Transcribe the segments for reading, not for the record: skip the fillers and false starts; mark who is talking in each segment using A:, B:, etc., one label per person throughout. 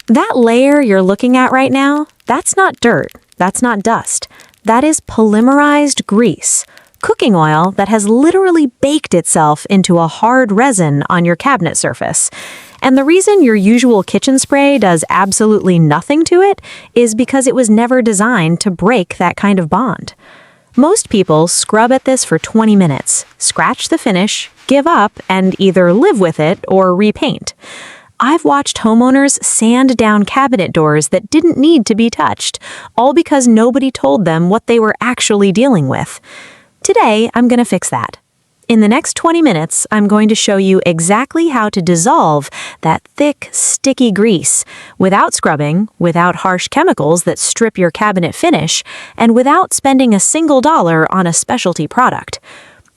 A: That layer you're looking at right now, that's not dirt, that's not dust. That is polymerized grease, cooking oil that has literally baked itself into a hard resin on your cabinet surface. And the reason your usual kitchen spray does absolutely nothing to it is because it was never designed to break that kind of bond. Most people scrub at this for 20 minutes, scratch the finish, give up, and either live with it or repaint. I've watched homeowners sand down cabinet doors that didn't need to be touched, all because nobody told them what they were actually dealing with. Today, I'm going to fix that. In the next 20 minutes, I'm going to show you exactly how to dissolve that thick, sticky grease without scrubbing, without harsh chemicals that strip your cabinet finish, and without spending a single dollar on a specialty product.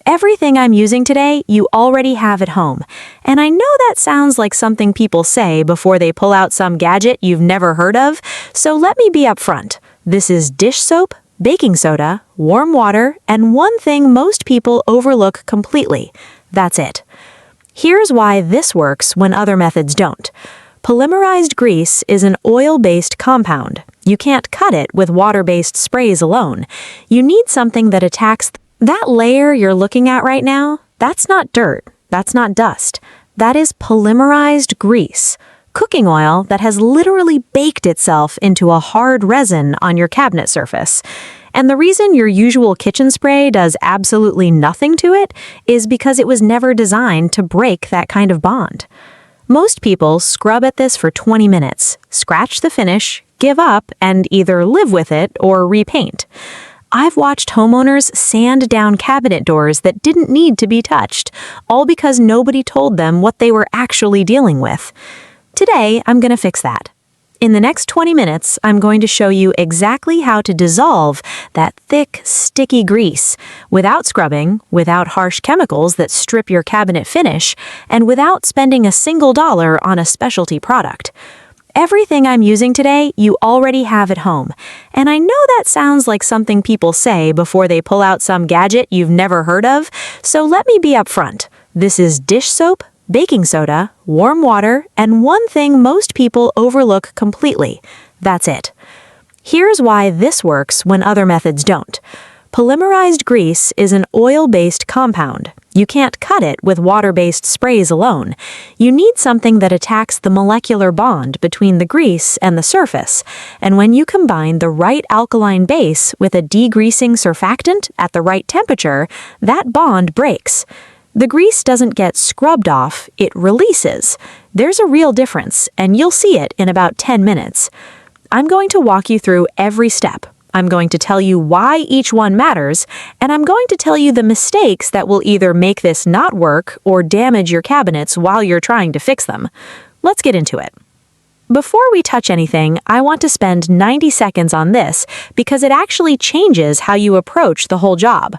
A: Everything I'm using today, you already have at home. And I know that sounds like something people say before they pull out some gadget you've never heard of, so let me be upfront. This is dish soap, baking soda, warm water, and one thing most people overlook completely. That's it. Here's why this works when other methods don't. Polymerized grease is an oil-based compound. You can't cut it with water-based sprays alone. You need something that attacks that layer you're looking at right now. That's not dirt. That's not dust. That is polymerized grease, cooking oil that has literally baked itself into a hard resin on your cabinet surface. And the reason your usual kitchen spray does absolutely nothing to it is because it was never designed to break that kind of bond. Most people scrub at this for 20 minutes, scratch the finish, give up, and either live with it or repaint. I've watched homeowners sand down cabinet doors that didn't need to be touched, all because nobody told them what they were actually dealing with. Today, I'm going to fix that. In the next 20 minutes, I'm going to show you exactly how to dissolve that thick, sticky grease without scrubbing, without harsh chemicals that strip your cabinet finish, and without spending a single dollar on a specialty product. Everything I'm using today, you already have at home. And I know that sounds like something people say before they pull out some gadget you've never heard of, so let me be upfront. This is dish soap, baking soda, warm water, and one thing most people overlook completely. That's it. Here's why this works when other methods don't. Polymerized grease is an oil-based compound. You can't cut it with water-based sprays alone. You need something that attacks the molecular bond between the grease and the surface. And when you combine the right alkaline base with a degreasing surfactant at the right temperature, that bond breaks. The grease doesn't get scrubbed off, it releases. There's a real difference, and you'll see it in about 10 minutes. I'm going to walk you through every step. I'm going to tell you why each one matters, and I'm going to tell you the mistakes that will either make this not work or damage your cabinets while you're trying to fix them. Let's get into it. Before we touch anything, I want to spend 90 seconds on this because it actually changes how you approach the whole job.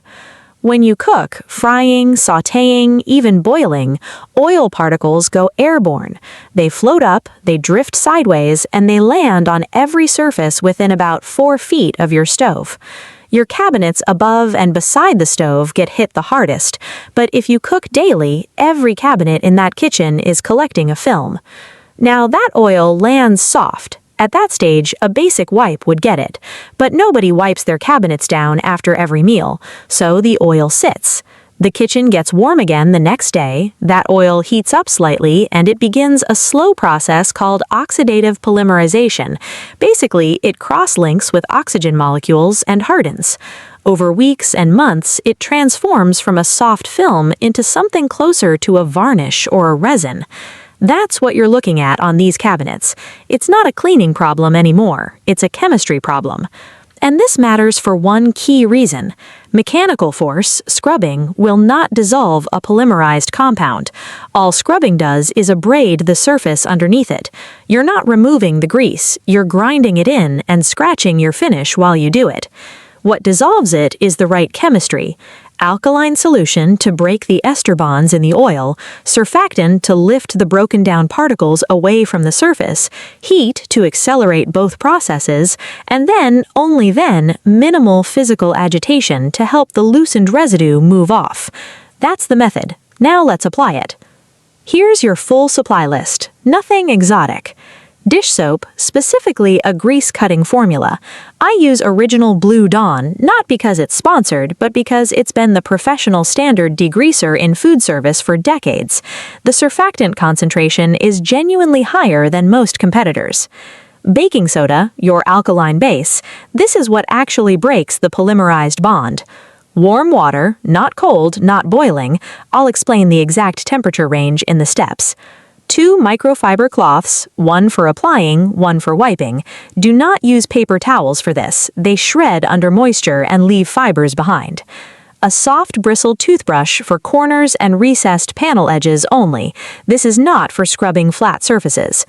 A: When you cook, frying, sautéing, even boiling, oil particles go airborne. They float up, they drift sideways, and they land on every surface within about 4 feet of your stove. Your cabinets above and beside the stove get hit the hardest, but if you cook daily, every cabinet in that kitchen is collecting a film. Now that oil lands soft. At that stage, a basic wipe would get it, but nobody wipes their cabinets down after every meal, so the oil sits. The kitchen gets warm again the next day, that oil heats up slightly, and it begins a slow process called oxidative polymerization. Basically, it cross-links with oxygen molecules and hardens. Over weeks and months, it transforms from a soft film into something closer to a varnish or a resin. That's what you're looking at on these cabinets. It's not a cleaning problem anymore, it's a chemistry problem. And this matters for one key reason. Mechanical force, scrubbing, will not dissolve a polymerized compound. All scrubbing does is abrade the surface underneath it. You're not removing the grease, you're grinding it in and scratching your finish while you do it. What dissolves it is the right chemistry. Alkaline solution to break the ester bonds in the oil, surfactant to lift the broken down particles away from the surface, heat to accelerate both processes, and then, only then, minimal physical agitation to help the loosened residue move off. That's the method. Now let's apply it. Here's your full supply list. Nothing exotic. Dish soap, specifically a grease-cutting formula. I use Original Blue Dawn not because it's sponsored, but because it's been the professional standard degreaser in food service for decades. The surfactant concentration is genuinely higher than most competitors. Baking soda, your alkaline base, this is what actually breaks the polymerized bond. Warm water, not cold, not boiling. I'll explain the exact temperature range in the steps. 2 microfiber cloths, one for applying, one for wiping. Do not use paper towels for this. They shred under moisture and leave fibers behind. A soft bristled toothbrush for corners and recessed panel edges only. This is not for scrubbing flat surfaces.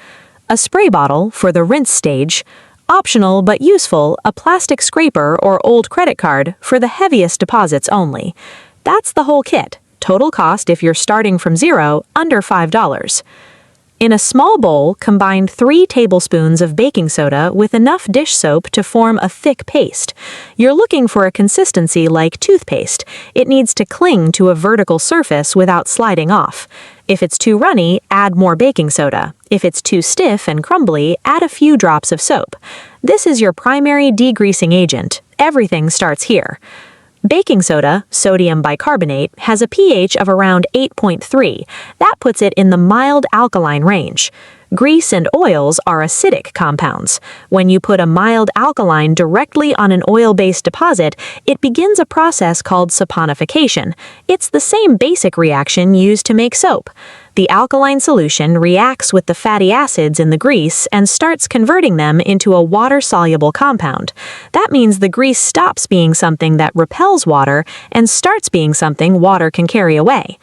A: A spray bottle for the rinse stage. Optional but useful, a plastic scraper or old credit card for the heaviest deposits only. That's the whole kit. Total cost if you're starting from zero, under $5. In a small bowl, combine 3 tablespoons of baking soda with enough dish soap to form a thick paste. You're looking for a consistency like toothpaste. It needs to cling to a vertical surface without sliding off. If it's too runny, add more baking soda. If it's too stiff and crumbly, add a few drops of soap. This is your primary degreasing agent. Everything starts here. Baking soda, sodium bicarbonate, has a pH of around 8.3. That puts it in the mild alkaline range. Grease and oils are acidic compounds. When you put a mild alkaline directly on an oil-based deposit, it begins a process called saponification. It's the same basic reaction used to make soap. The alkaline solution reacts with the fatty acids in the grease and starts converting them into a water-soluble compound. That means the grease stops being something that repels water and starts being something water can carry away.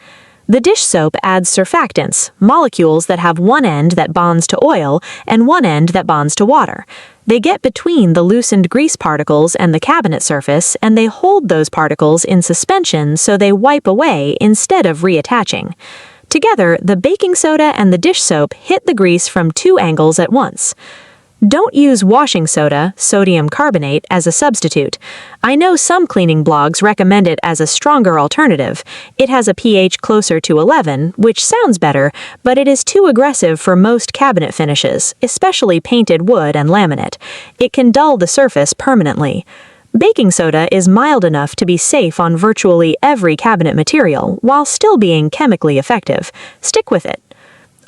A: The dish soap adds surfactants, molecules that have one end that bonds to oil and one end that bonds to water. They get between the loosened grease particles and the cabinet surface, and they hold those particles in suspension so they wipe away instead of reattaching. Together, the baking soda and the dish soap hit the grease from 2 angles at once. Don't use washing soda, sodium carbonate, as a substitute. I know some cleaning blogs recommend it as a stronger alternative. It has a pH closer to 11, which sounds better, but it is too aggressive for most cabinet finishes, especially painted wood and laminate. It can dull the surface permanently. Baking soda is mild enough to be safe on virtually every cabinet material, while still being chemically effective. Stick with it.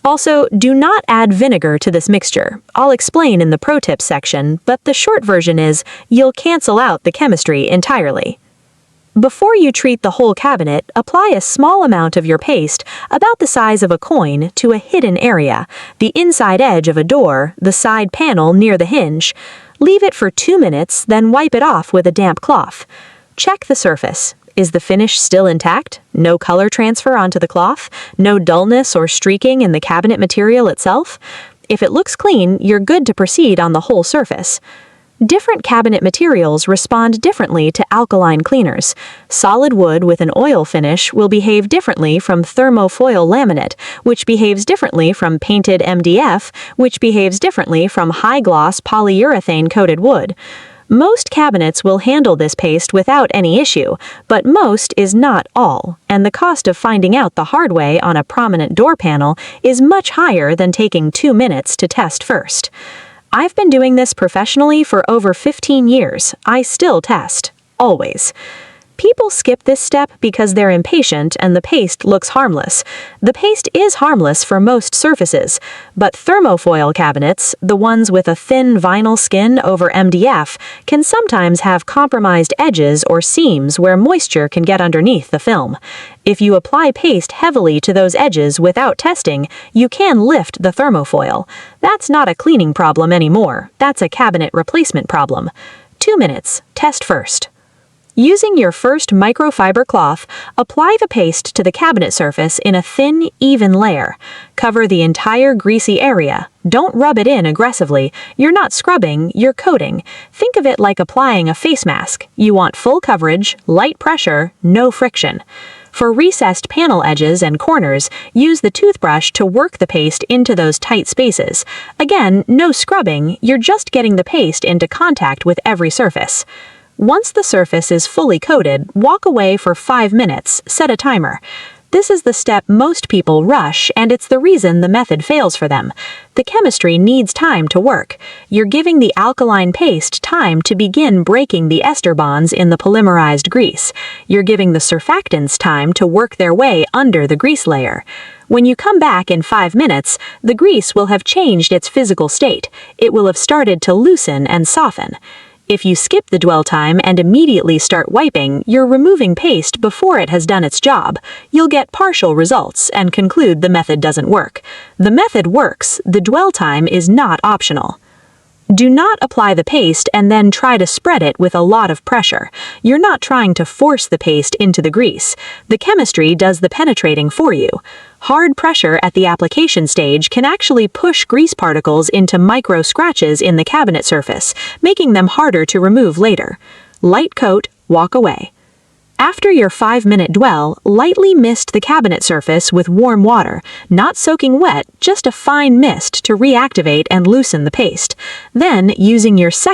A: Also, do not add vinegar to this mixture. I'll explain in the pro tips section, but the short version is you'll cancel out the chemistry entirely. Before you treat the whole cabinet, apply a small amount of your paste, about the size of a coin, to a hidden area, the inside edge of a door, the side panel near the hinge. Leave it for 2 minutes, then wipe it off with a damp cloth. Check the surface. Is the finish still intact? No color transfer onto the cloth? No dullness or streaking in the cabinet material itself? If it looks clean, you're good to proceed on the whole surface. Different cabinet materials respond differently to alkaline cleaners. Solid wood with an oil finish will behave differently from thermofoil laminate, which behaves differently from painted MDF, which behaves differently from high-gloss polyurethane-coated wood. Most cabinets will handle this paste without any issue, but most is not all, and the cost of finding out the hard way on a prominent door panel is much higher than taking 2 minutes to test first. I've been doing this professionally for over 15 years. I still test. Always. People skip this step because they're impatient and the paste looks harmless. The paste is harmless for most surfaces, but thermofoil cabinets, the ones with a thin vinyl skin over MDF, can sometimes have compromised edges or seams where moisture can get underneath the film. If you apply paste heavily to those edges without testing, you can lift the thermofoil. That's not a cleaning problem anymore. That's a cabinet replacement problem. 2 minutes. Test first. Using your first microfiber cloth, apply the paste to the cabinet surface in a thin, even layer. Cover the entire greasy area. Don't rub it in aggressively. You're not scrubbing, you're coating. Think of it like applying a face mask. You want full coverage, light pressure, no friction. For recessed panel edges and corners, use the toothbrush to work the paste into those tight spaces. Again, no scrubbing, you're just getting the paste into contact with every surface. Once the surface is fully coated, walk away for 5 minutes, set a timer. This is the step most people rush, and it's the reason the method fails for them. The chemistry needs time to work. You're giving the alkaline paste time to begin breaking the ester bonds in the polymerized grease. You're giving the surfactants time to work their way under the grease layer. When you come back in 5 minutes, the grease will have changed its physical state. It will have started to loosen and soften. If you skip the dwell time and immediately start wiping, you're removing paste before it has done its job. You'll get partial results and conclude the method doesn't work. The method works, the dwell time is not optional. Do not apply the paste and then try to spread it with a lot of pressure. You're not trying to force the paste into the grease. The chemistry does the penetrating for you. Hard pressure at the application stage can actually push grease particles into micro scratches in the cabinet surface, making them harder to remove later. Light coat, walk away. After your 5-minute dwell, lightly mist the cabinet surface with warm water, not soaking wet, just a fine mist to reactivate and loosen the paste. Then, using your second